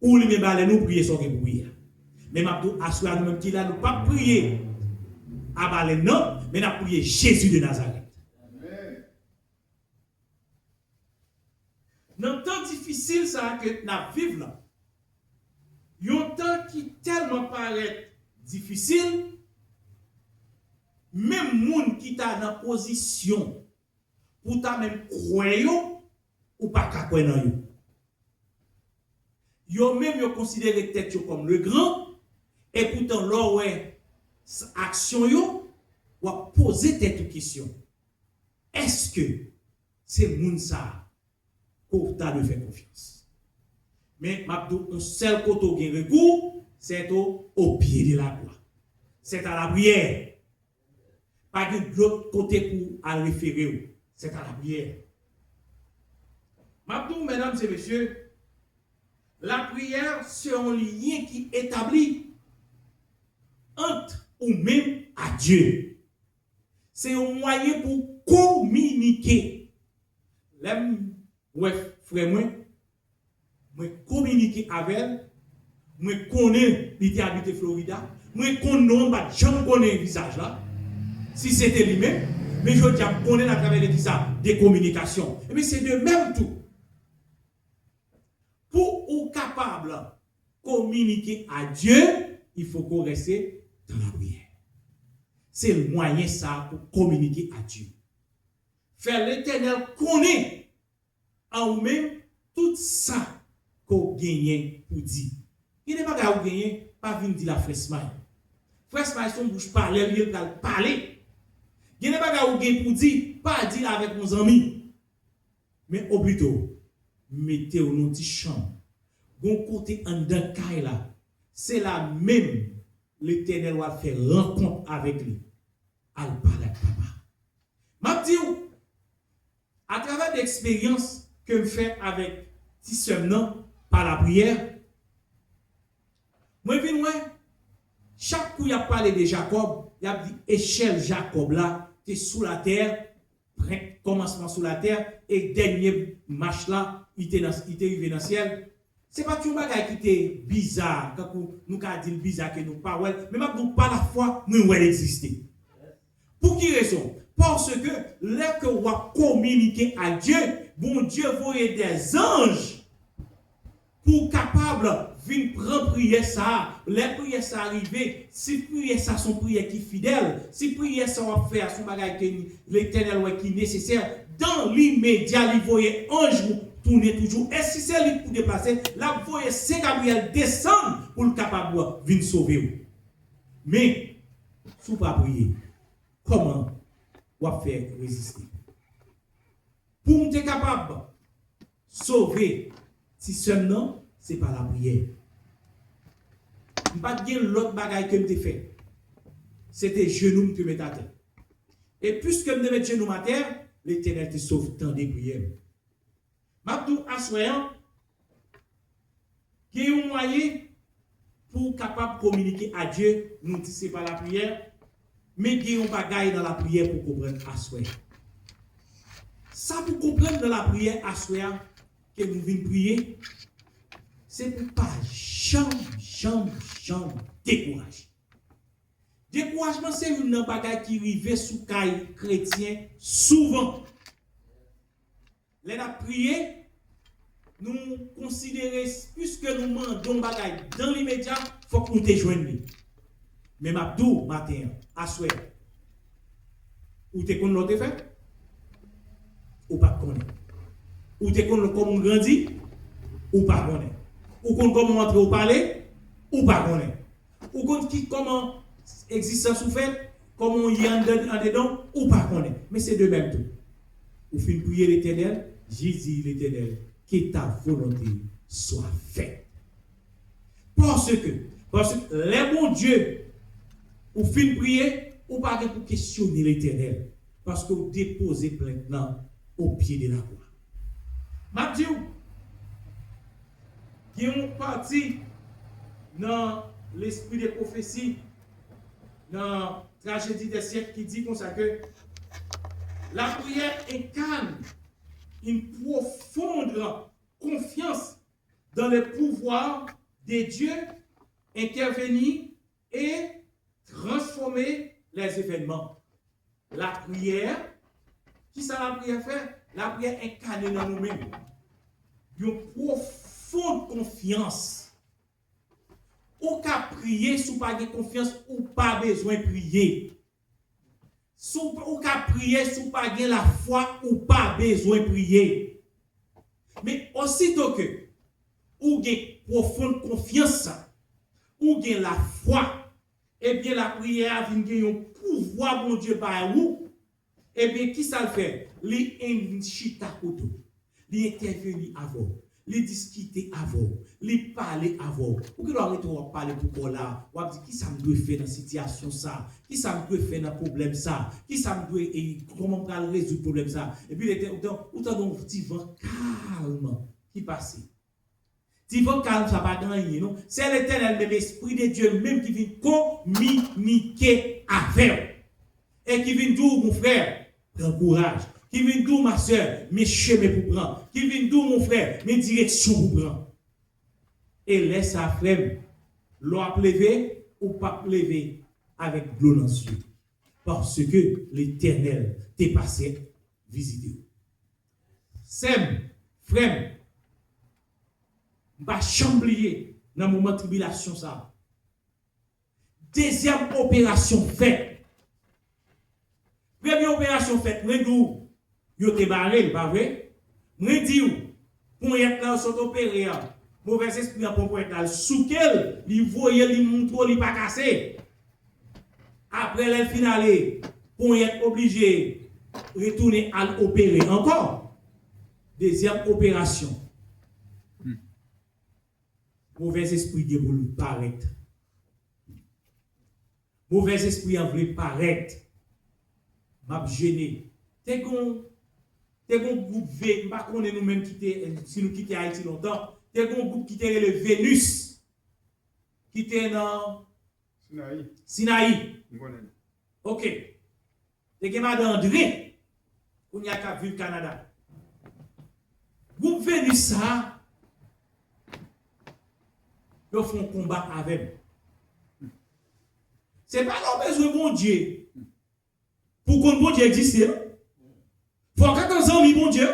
ou lui même nous prier sans qu'il prier. Mais Mabdou, assoir nous-mêmes qui là, nous pas prier à balai non, mais nous prier Jésus de Nazareth. Amen. Dans le temps difficile ça que nous vivons là, un temps qui tellement paraît difficile, même monde qui t'a dans position pour ta même croire ou pas qu'à croire dans yo. Yo même yo considéré tête yo comme le grand et pourtant là ouais action yo ou poser tête question. Est-ce que c'est moun ça qu'on t'a de faire confiance? Mais Mabdou, un seul côté qui recours, c'est au pied de la croix. C'est à la prière. Pas de l'autre côté pour à référer. C'est à la prière. Mabdou, mesdames et messieurs, la prière, c'est un lien qui établit entre ou même à Dieu. C'est un moyen pour communiquer. L'aime, ouais, frère, moi communiquer avec elle, moi connais l'idée habité Florida, moi connais pas jamais connais visage là. Si c'était lui-même, mais je dis connais à travers les ça des communications. Mais c'est de même tout. Pour être capable de communiquer à Dieu, il faut qu'on reste dans la prière. C'est le moyen ça pour communiquer à Dieu. Faire l'Éternel connaître en vous-même tout ça qu'on gagne pour dire. Il n'est pas qu'à vous gagner, pas venir dire la Freshman. Freshman, son bouche parler, il va parler. Il n'est pas qu'à vous gagner pour dire, pas dire avec nos amis. Mais au plutôt, mettez au notre chambre. Bon côté en dedans là, c'est la même l'Éternel va faire rencontre avec lui. Elle parle avec papa. M'a dit, à travers l'expérience que je fais avec Tissemnan par la prière, moi je viens chaque coup il a parlé de Jacob, il a dit échelle Jacob là, tu es sous la terre, commencement sous la terre, et dernier marche là, il était arrivé dans le ciel. C'est pas tout le bagage qui était bizarre, quand nous avons dit bizarre que nous pas ouais, mais même pas la foi, nous ouais exister. Pour qui raison? Parce que là que on va communiquer à Dieu, bon Dieu voyait des anges pour capable venir prendre prière ça, les prières ça arriver, si prière ça son prière qui fidèle, si prière ça va faire son bagage que l'Éternel qui est nécessaire, dans l'immédiat il voyait ange tourner toujours. Et si c'est lui pour déplacer, là, vous voyez Saint Gabriel descendre pour le capable de venir sauver. Mais, si vous ne pas prier, comment vous faire résister? Pour être capable de sauver, si seulement, ce n'est pas la prière. Je ne pas dire l'autre bagaille que je fait. C'était genoux que je mettais à terre. Et puisque je mets genoux à terre, l'Éternel te sauve tant des prières. Mabdou assoyant qui est un moyen pour capable de communiquer à Dieu, nous disons c'est pas la prière, mais qui est un bagage dans la prière pour comprendre assoyant. Ça pour comprendre dans la prière assoyant que nous venons prier, c'est pour pas jamais décourager. Découragement c'est une bagage qui arrive sous caille chrétien souvent. Les prier, nous considérons, puisque nous demandons bagaille dans l'immédiat, il faut que nous te joignions. Mais Mabdou, matin, à souhait, ou te connais l'autre fait, ou pas connaît. Ou te connais comment grandit, ou pas connaît. Ou connais comment entrer au palais, ou pas connaît. Ou connais comment existence ou fait, comment y est en dedans, ou pas connaît. Mais c'est de même tout. Ou fin prier l'Éternel, Jésus l'Éternel, que ta volonté soit faite. Parce que les bons dieux, ou fin prier, ou pas pour questionner l'Éternel. Parce que vous déposez maintenant au pied de la croix. Mathieu, qui ont parti dans l'esprit des prophéties, dans la tragédie des siècles, qui dit comme ça que La prière incarne une profonde confiance dans le pouvoir de Dieu intervenir et transformer les événements. La prière, qui ça la prière fait? La prière incarne dans nous-mêmes une profonde confiance. Ou qu'à prier, sous pas de confiance, ou pas besoin de prier. Ou qu'à prier, sous pas de la foi, ou pas besoin de prier. Mais aussitôt que, ou avez profonde confiance, ou avez la foi, eh bien la prière vient gagner un pouvoir, bon Dieu, par vous. Eh bien, qui ça le fait? Les chita koto, les intervenir avant, les discuter avant, les parler avant. Ou que doit arrêter de parler pour là, ou dire qui ça me doit faire dans cette situation ça, qui ça me doit faire dans le problème ça, qui ça me doit et comment on va résoudre le problème ça. Et puis, autant donc petit vent calme qui passe. Petit vent calme, ça va gagner, non? C'est l'Éternel, même l'Esprit de Dieu même qui vient communiquer avec. Et qui vient dire, mon frère, prends courage. Qui vient d'où ma soeur, mes chemins pour prendre. Qui vient d'où mon frère, mes directions pour prendre. Et laisse sa flemme. L'eau a pleuvé ou pas pleuvé avec l'eau dans les yeux. Parce que l'Éternel t'est passé visiter. Sem, frère, pas chamblier dans le moment de tribulation ça. Deuxième opération faite. Première opération faite, moi dis yo te barré, pas vrai? Moi dis pour y être là sont opéré, mauvais esprit pour être là sous quel, li voyer li montre li pas cassé. Après le finale, pour y être obligé retourner à opérer encore. Deuxième opération. Mauvais esprit de voulu paraître. Mauvais esprit en voulu paraître. M'a gêné. T'es un groupe V, pas qu'on est nous-mêmes quitté, si nous quittons Haïti longtemps, t'es un groupe qui était le Vénus, qui était dans Sinaï. Ok. T'es un madame André, on y a qu'à vivre au Canada. Groupe Vénus, ça, ils font combat avec. C'est pas leur besoin de bon Dieu. Pour qu'on bon Dieu existe. Faut que ton ami bon Dieu.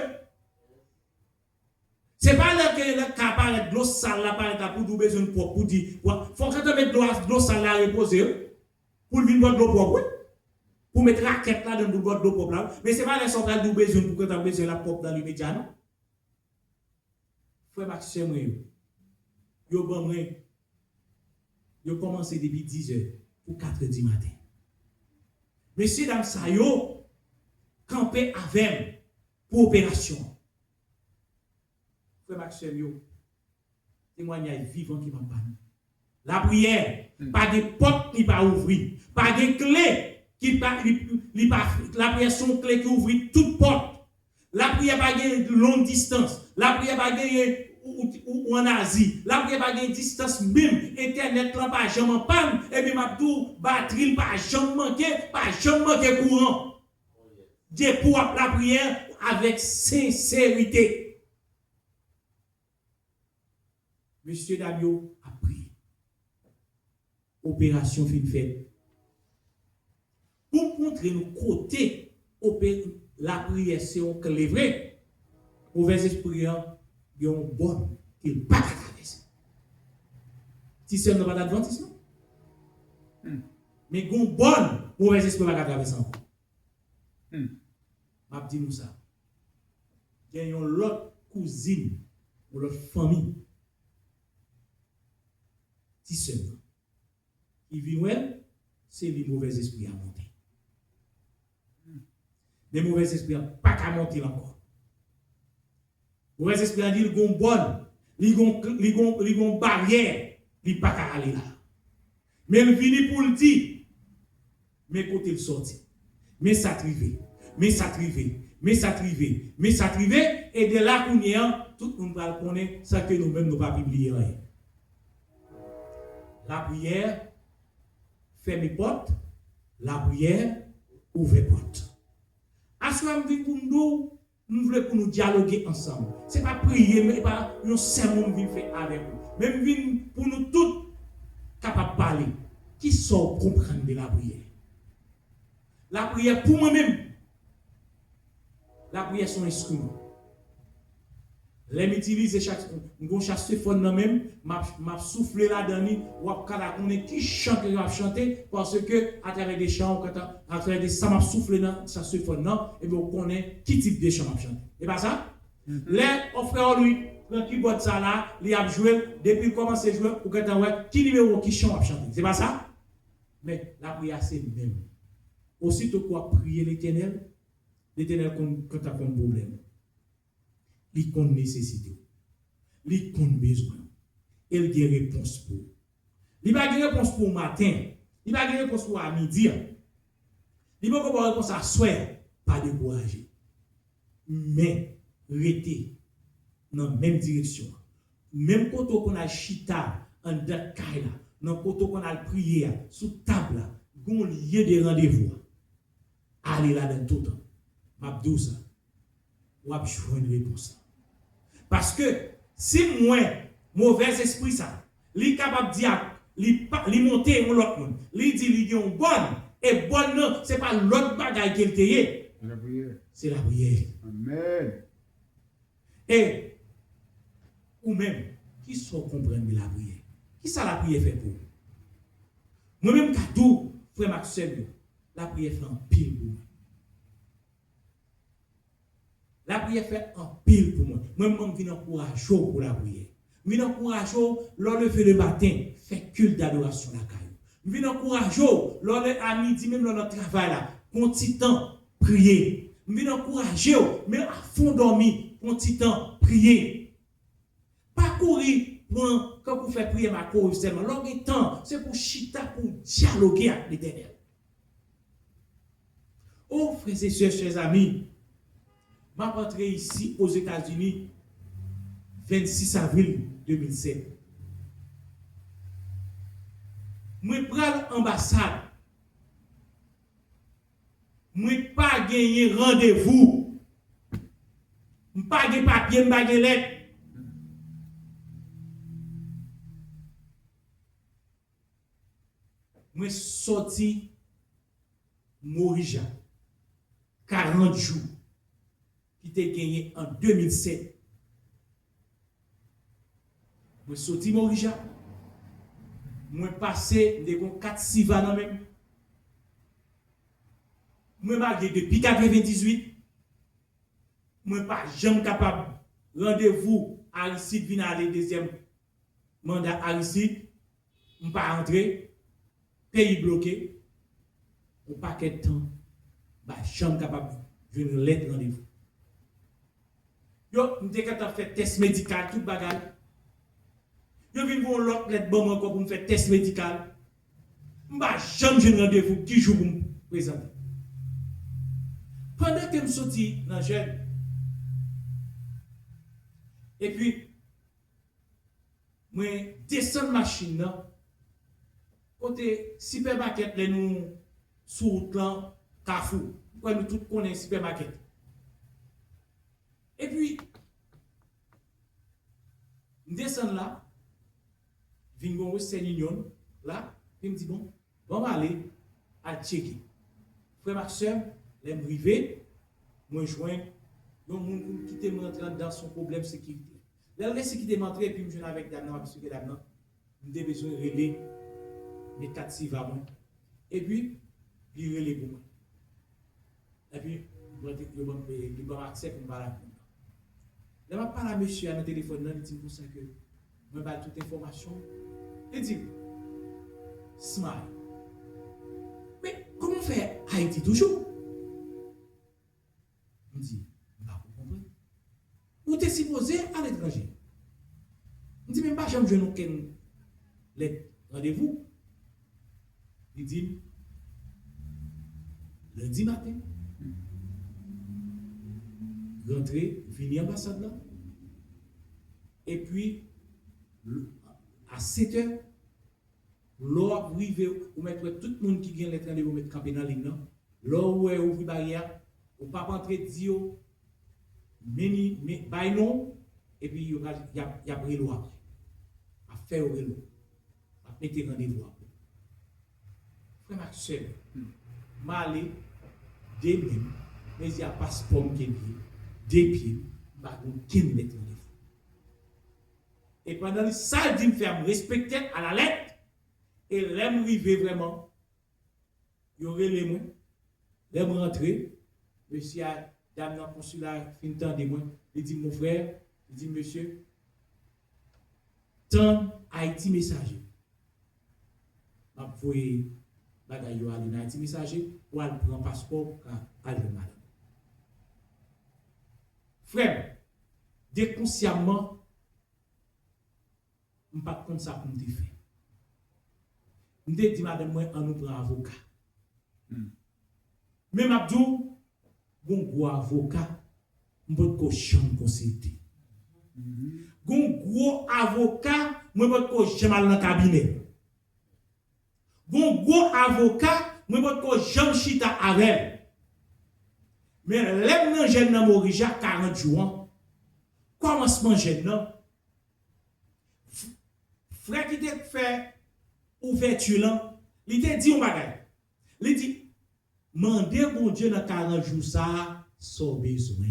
C'est pas là que le capable de l'eau sale là par pour nous besoin propre pour dire faut que tu mettes de l'eau sale là reposer pour venir boire de l'eau propre. Pour mettre raquette là dans boire de l'eau propre là, mais c'est pas les centrales nous besoin pour que tu aies besoin la propre dans l'immédiat non. Frère Maxime yo bon moi. Yo commencé depuis 10h pour 4h du matin. Messieurs, dames, ça yo, campé avec pour opération. Frère Maxime, yo, témoignage vivant qui m'a parlé. La prière, pas de porte qui pas ouvrir, pas de clé qui pas, la prière sont clés qui ouvre toute porte. La prière pas de longue distance. La prière pas de ou en Asie, la prière pas de distance même, internet là pas jamais en panne, et puis m'a tout batterie pas jamais manquer courant. Dieu pour la prière avec sincérité. Monsieur Damio a prié. Opération fin faite. Pour montrer nos côtés, la prière c'est un clé vrai. Mauvais esprit il y a un bon qui n'est pas traversé. Si c'est un pas d'adventiste, non? Mais il y a un bon mauvais esprit qui va traverser encore. Je dis nous ça. Il y a une autre cousine ou l'autre famille. Si seulement. Il vit où elle, c'est le mauvais esprit à monter. Les mauvais esprits n'ont pas qu'à monter encore. Mauvais esprit a dit qu'ils ont bonne, ils ont barrière, ils n'ont pas qu'à aller là. Mais il vient pour le dire, mais côté le sorti, mais ça trivé, mais ça trivé, mais ça trivé, mais ça trivé, et de là qu'on y est, tout le monde va connaître ça que nous-mêmes nous pas publier rien. La prière ferme les portes, la prière ouvre les portes. Assoir vient pour nous voulons pour nous dialoguer ensemble. C'est pas prier, mais pas un sermon vient faire avec vous. Même vient pour nous tous capables de parler. Qui sont comprendre de la prière? La prière pour moi-même. La prière son instrument. Les m'utiliser chaque phone même, m'a soufflé là-dedans, ou à connaître qui chante et m'a chanter parce que à travers des chants, à travers des ça m'a soufflé dans saxophone non, et bien on connaît qui type de chant m'a chanter. Et pas ça? Les frère lui, le keyboard ça là, il a joué depuis commence à jouer pour que qui numéro qui chant m'a chanter. C'est pas ça? Mais la prière c'est même. Aussitôt qu'on prier l'Éternel quand tu as un problème. Il compte nécessité, il compte besoin, il a une réponse pour. Il n'a pas de réponse pour le matin, il n'a pas de réponse pour à midi, il n'a pas de réponse à soir, pas décourager. Mais rester dans la même direction, même quand on a chita en dakay là, dans quand on a prié sous table là, on lieu de rendez-vous. Allez là dans tout temps. M'abdou ça. Ou a jouer une réponse. Parce que si moi, mauvais esprit ça, li capable dire, li monter mon l'autre monde, li dit li yon bonne, et bonne non, c'est pas l'autre bagaille qu'il te La prière. c'est la prière. Amen. Et, ou même, qui sont comprendre la prière? Qui ça la prière fait pour? Moi-même, cadeau, frère Maxime, la prière fait un pile pour moi. La prière fait un pile pour moi. Moi-même, je viens encourager pour la prière. Je viens encourager lors lever le matin, faire culte d'adoration la caille. Je viens encourager lors à midi, même dans notre travail là, pour petit temps, prier. Je viens encourager, mais à fond dormi, pour petit temps, prier. Pas courir quand vous faites prier ma cause seulement. Long temps, c'est pour chita, pour dialoguer avec l'Éternel. Oh, frères et sœurs, chers amis, je suis rentré ici aux États-Unis 26 avril 2007. Je prends l'ambassade. Je n'ai pas gagné rendez-vous. Je n'ai pas gagné papier, je n'ai pas gagné lettre. Je suis sorti Morija 40 jours qui était gagné en 2007. Je suis sorti Morija. Je suis passé de 4-6 ans même. Je suis marié depuis 98. Je ne suis pas jamais capable de rendez-vous à Aristide, venir aller deuxième mandat Aristide. Je ne suis pas rentré. Pays bloqué. Au paquet de temps. Je ne suis jamais capable de venir lettre rendez-vous. Yo, je suis capable de faire test médical, tout bagage. Je viens voir l'autre lettre bon encore pour me faire test médical. Je ne vais jamais venir rendez-vous qui joue pour me présenter. Pendant que je suis sorti dans le jeune, et puis, je descends la machine là, côté supermarket, nous sous route là, Carrefour. Nous tous connaissons supermarket. Et puis, je descends là, je viens voir Western Union, là, puis je me dis, bon, on va aller à checker. Frère Maxime, les privés, moi je joins, donc mon qui te montre dans son problème sécurité. La sécurité m'entre et puis je joue avec Damna, parce que Damna, j'ai besoin de relayer mes 4-6 va moi. Et puis, il relaye pour moi. Et puis, il va accès pour me parler. Je ne parle à monsieur à mon téléphone, il dit pour ça que je vais toute information. Il dit, smile. Mais comment faire Haïti toujours? Je dis, vous comprenez? Vous êtes supposé à l'étranger. Je dis, même pas, j'aime jouer les rendez-vous. Il dit, lundi matin, rentrer, venir à l'ambassade là. Et puis, à 7 h, l'or arrive, vous mettez tout le monde qui vient à l'étranger, vous mettez campé dans la ligne. L'or où est ouvert barrière, Ou pas entrer dire mais by non et puis il y a pris l'eau après. A faire au vélo. A mettre rendez-vous après. Frère Maxwell, m'aller des mêmes, mais il y a passeport qui est des pieds, bah on qui me mettre rendez-vous. Et pendant ça, il dit me faire me respecter à la lettre et l'aime arriver vraiment. Il y aurait les mots, l'aime rentrer, monsieur a dame dans le consulat fin temps de moi, il dit mon frère, il dit monsieur, tant Haïti messager. M'a voyé bagaille yo aller dans Haïti messager ou al prend passeport à le madame. Frère, déconsciemment on pas comme ça pour me faire. On dit madame moi on nous prend avocat. Même Abdou bon gros avocat m'pot ko chambre consulter. Gon gros avocat moi pas ko jamais dans cabinet. Gon gros avocat moi pas ko jamais chita avec. Mais l'aime nan jeune nan Morija 40 jours. Commencement jeune nan. Frère qui te fait ouverture là, il te dit un bagage. Il dit mandez bon Dieu dans 40 jours ça sans besoin.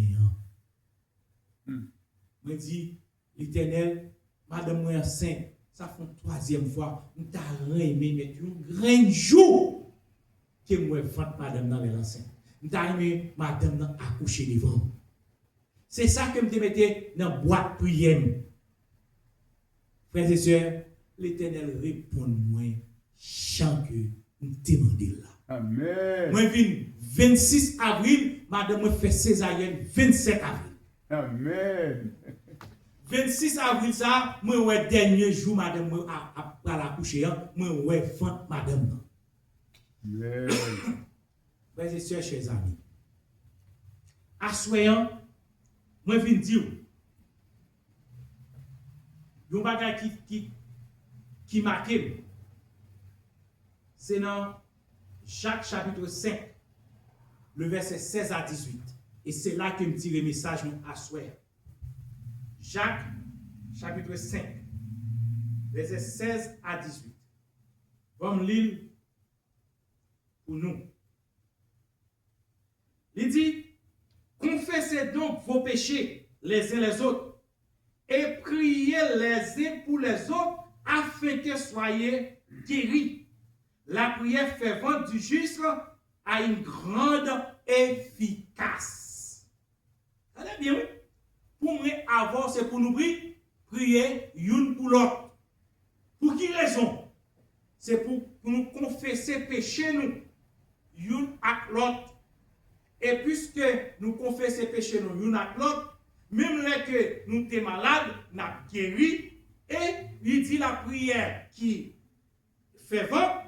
Moi dit l'Éternel, madame moi enceinte, ça fait une troisième fois, on t'a aimé mettre un grand jour que moi vente madame dans l'enceinte. On t'a aimé madame dans accoucher devant. C'est ça que me mettais dans boîte prière. Frères et sœurs, l'Éternel répond moi chant que nous demandons là. Amen. Moi vinn 26 avril, madame me fait césarienne 27 avril. Amen. 26 avril ça, moi ouais dernier jour madame après la coucher, moi ouais fente madame. Amen. Frères et sœurs, chers amis. Assoyant, moi vinn dire yon bagay qui marque, c'est dans Jacques chapitre 5, le verset 16 à 18. Et c'est là que me tire le message à soir. Jacques chapitre 5, verset 16 à 18. Vamos lire pour nous. Il dit, confessez donc vos péchés les uns les autres et priez les uns pour les autres afin que soyez guéris. La prière fervente du juste a une grande efficace. Allez bien, oui. Pour nous avoir, c'est pour nous prier une pour l'autre. Pour qui raison? C'est pour nous confesser péché nous, une à l'autre. Et puisque nous confessons péché nous, une à l'autre, même là que nous sommes malades, nous sommes guéris, et il dit la prière qui fervente,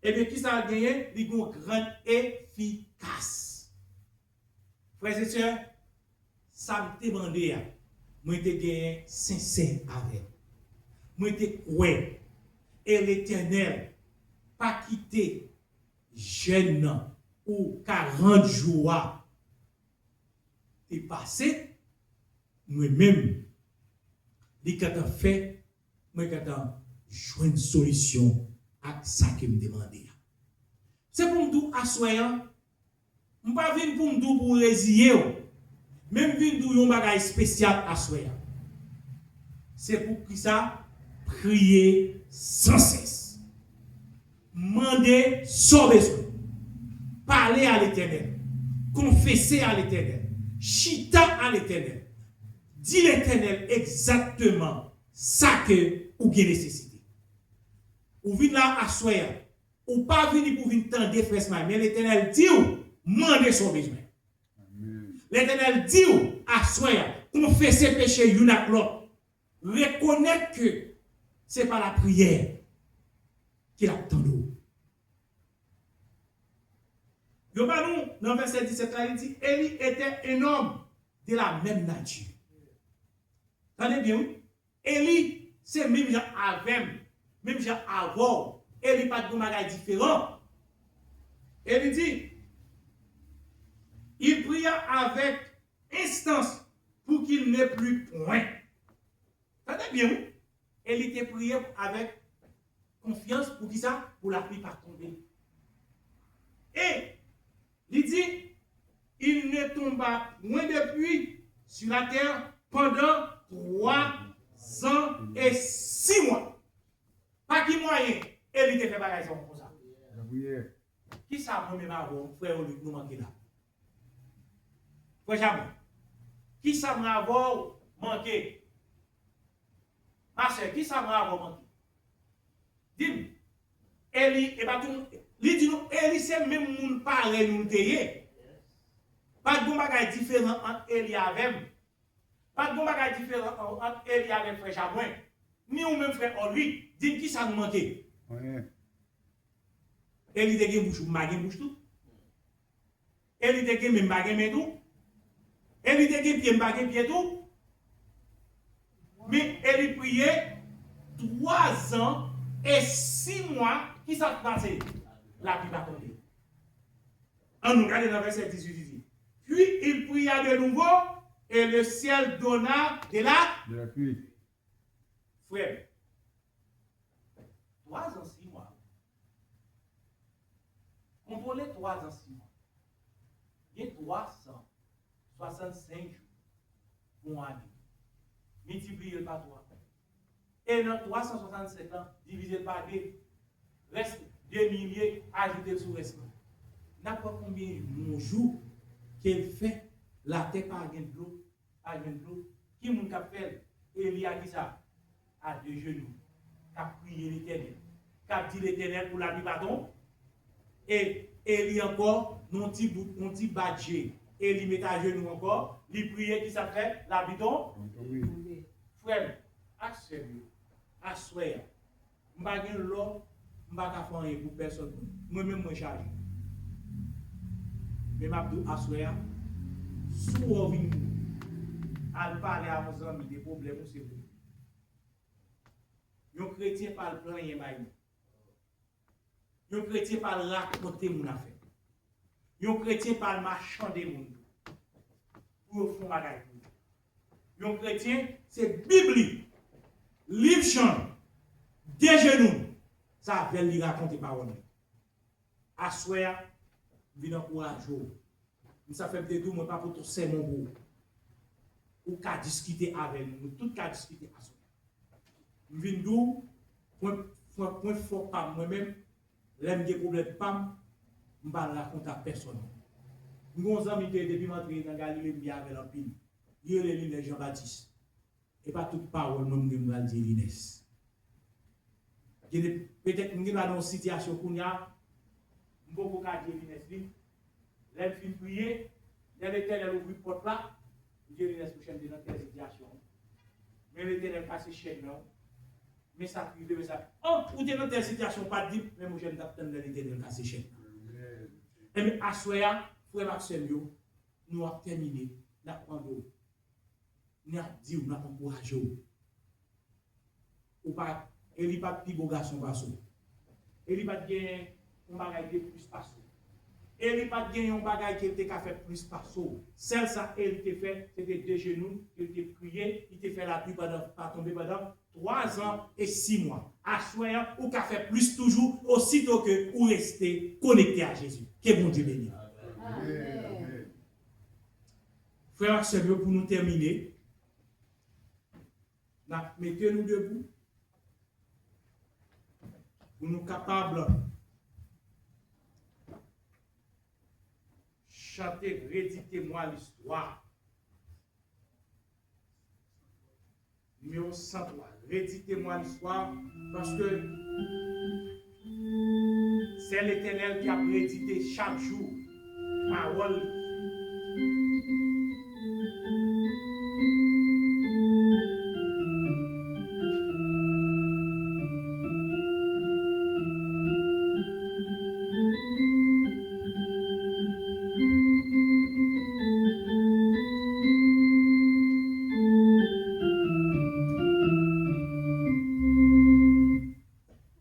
et bien qui ça a gagné, il y a une grande efficace. Frères et sœurs, ça me demandé, moi te gagné sincère avec. Moi te croyant, et l'Éternel pas quitté jeune ou 40 jours est passé, moi-même, les quand fait, moi quand jouer une solution à ça que me demandait. C'est pour me dire assoyant, je ne pas venir pour me dire pour résilier, même venir pour un bagage spécial assoyant. C'est pour que ça prier sans cesse. Demander sans besoin. Parler à l'Éternel. Confesser à l'Éternel. Chita à l'Éternel. Dis l'Éternel exactement ça que ou bien nécessité. Ou venir là à soir. Ou pas venir pour venir tendre frère, mais l'Éternel dit ou demander son besoin. L'Éternel dit ou à soir. Confesser péché une à l'autre. Reconnaître que ce n'est pas la prière qu'il attend nous. Dans le verset 17, il dit Élie était un homme de la même nature. Attendez bien, oui. Élie, c'est même gens avec, même gens avant. Élie pas de bagage différent. Élie dit il pria avec instance pour qu'il n'ait plus point. T'entendez bien, oui? Elle était prié avec confiance pour qui ça? Pour la pluie pas tomber. Et il dit, il ne tomba point de pluie sur la terre pendant 3 ans et 6 mois. Pas qui moyen, elle était fait par exemple comme ça. Qui ça moi-même avant, frère Luc nous manquer là? Frère Jamon, qui ça m'a avant manqué? Ma soeur, qui ça m'a avant manqué? Dis-moi, Eli, et pas tout, lui dit nous, Eli c'est même moun pareil nous teye. Pas de bon bagage différent entre Eli et avec. Pas de bon bagage différent entre Eli et avec frère Jamon. Ni ou même frère en lui, dis qui ça nous manqué? Eli te gen bouche ou ma gen bouche tout. Eli te gen même bagage mais tout. Eli te gen pied bagage pied tout. Mais Eli priait 3 ans et 6 mois qui s'est passé. La pluie va tomber. On nous regarde dans le verset 18 dit. Puis il pria de nouveau et le ciel donna de la pluie. Frère, 3 ans, 6 mois. Comprenez 3 ans, 6 mois. Il y a 365 jours pour année. Multipliez par 3. Et dans 365 ans, divisé par 2, reste 2 milliers ajoutés sur le reste. N'importe combien de jours qu'elle fait, la terre par de l'eau, qui moun kap fait, et il y a dit ça, à 2 genoux, kap prié l'Éternel, kap dit l'Éternel pour la pluie pardon, et il y a encore, non petit badge, et il met à genoux encore, il priait qui ça fait, la bidon, frère, assoya, m'pa gen l'eau, m'pa ka faire pour personne, moi-même moi charge. Mais m'abdou assoya, sous ou vin al parler à vos amis des problèmes c'est vous. Yon chrétien parle plan rien ba yon. Yon chrétien parle raconter mon affaire. Yon chrétien parle marchander moun. Pour fond bagay. Yon chrétien c'est Bible. Livre chant. Des genoux. Ça veut lui raconter parole. Assoya vin encourager. Ça fait peut-être moi pas pour tout c'est mon beau. Ou qu'à discuter avec nous, tout qu'à discuter à soi. Nous venons d'où, point fort par moi-même, l'aime des problèmes pas, je ne vais raconter à personne. Nous avons amis depuis m'entrer dans Galilée, je avec l'empile. Il y a les Jean-Baptiste. Et pas toute parole, non, je vais dire l'Inès. Peut-être que nous sommes dans une situation où nous avons beaucoup de dire l'Inès. L'aime fin prier, l'Éternel ouvre la porte là. Dieu laisse prochaine de notre situation. Mais l'Éternel passe chez nous. Mais ça prive, mais ça. Oh, ou de notre situation, pas de dire, mais moi j'aime d'attendre l'Éternel passe chez nous. Et bien, à soya, frère Maxime, nous avons terminé. Nous avons dit, nous avons encouragé. Ou pas, il n'y a pas de petit beau garçon passou. Il n'y a pas de un bagage de plus passou. Elle n'a pas gagné un bagage qui était fait plus par saut. Celle ça, elle était fait, c'était 2 genoux, il était prié, il était fait la pluie pas tomber pendant 3 ans et 6 mois. À soir, ou qu'a fait plus toujours, aussitôt que ou rester connecté à Jésus. Que bon Dieu bénisse. Frères et sœurs, pour nous terminer, mettez-nous debout pour nous capables chanter, réditez-moi l'histoire. Numéro 103, réditez-moi l'histoire parce que c'est l'Éternel qui a rédité chaque jour parole.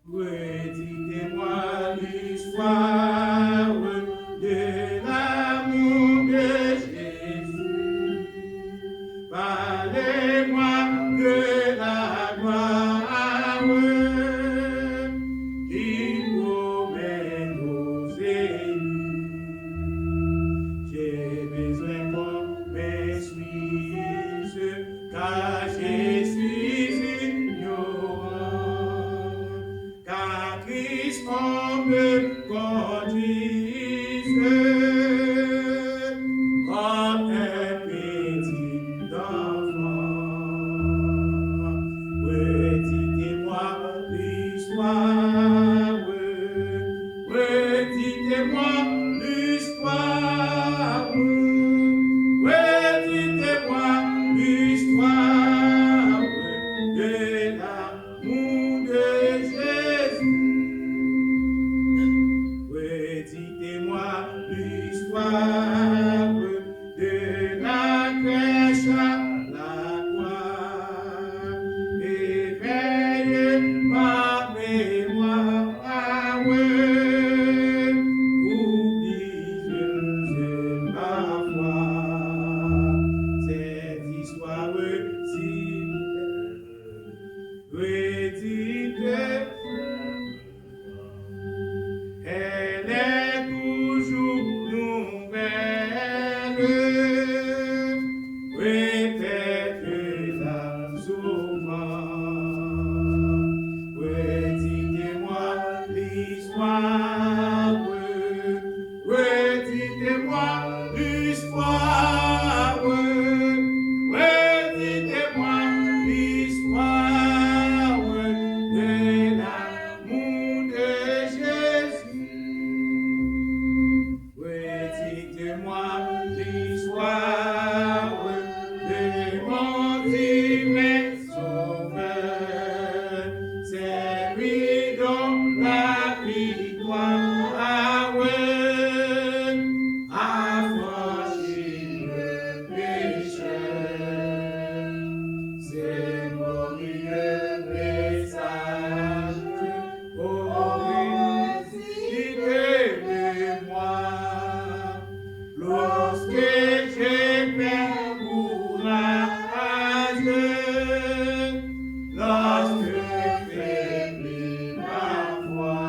Réditez-moi l'histoire de l'amour. de la crèche à la croix, éveille ma mémoire à ouais, oublie ma foi, cette histoire si redite. Elle est toujours nouvelle, répète-la souvent. Redites-moi l'histoire, redites-moi l'histoire, redites-moi l'histoire de l'amour de Jésus. Redites-moi l'histoire de mon divin sauveur. C'est lui dont la victoire affranchit le péché. C'est glorieux message, récitez-le-moi. Lorsque j'ai perdu courage, lorsque faiblit ma foi,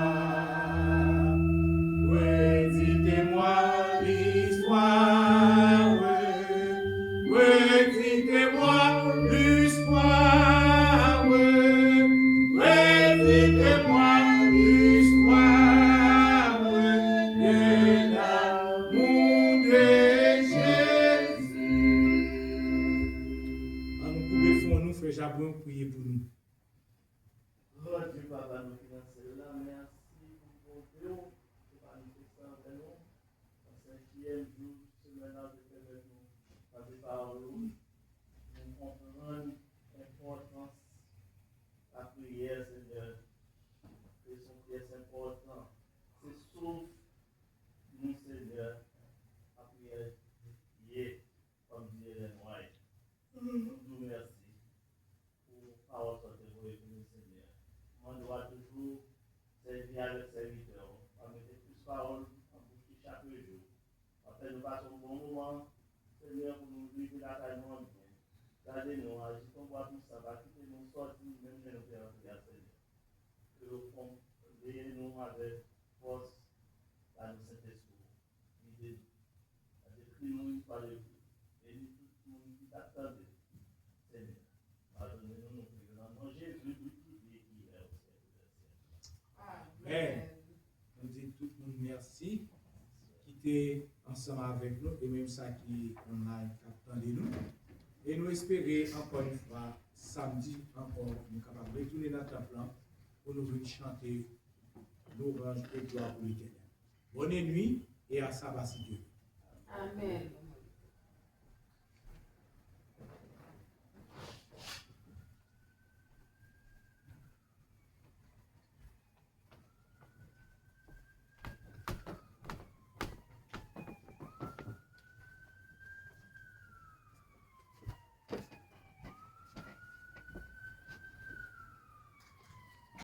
redites-moi l'histoire, redites-moi l'histoire, redites-moi l'histoire de l'amour de Jésus. À nous couper fond, nous, frère Jabouin, priez pour nous. Oh Dieu, Papa, nous qui dans celle-là, merci pour ton Dieu, c'est pas nous faire ça avec nous. En 5e jour, semaine de permettre nous passer par nous, nous comprendre l'importance de la prière, Seigneur. Que son pièce important. C'est sauf nous, Seigneur, la prière hier, comme dit Hélène White. Nous merci pour parole de vous et nous, Seigneur. On doit toujours servir avec serviteur. On mettre plus parole en bouche chaque jour. Après, nous passons un bon moment, Seigneur, pour nous vivre la taille bien. Gardez-nous, agissons pour tout ça, va quitter nous sortir, même si nous faisons la Seigneur. Que nous veillez-nous avec force dans le Saint-Esprit. Guidez-nous. Décris-nous par le vous. Et nous, tout le monde qui t'attendait. Seigneur, pardonnez-nous nos prières. En Jésus, qui est au ciel. Amen. On dit tout le monde merci qui était ensemble avec nous et même ça qui on a attendu nous. Et nous espérons encore une fois, samedi encore, nous sommes capables de retourner dans le temple pour nous venir chanter l'orange et gloire pour l'Éternel. Bonne nuit et à sabbat si Dieu. Amen.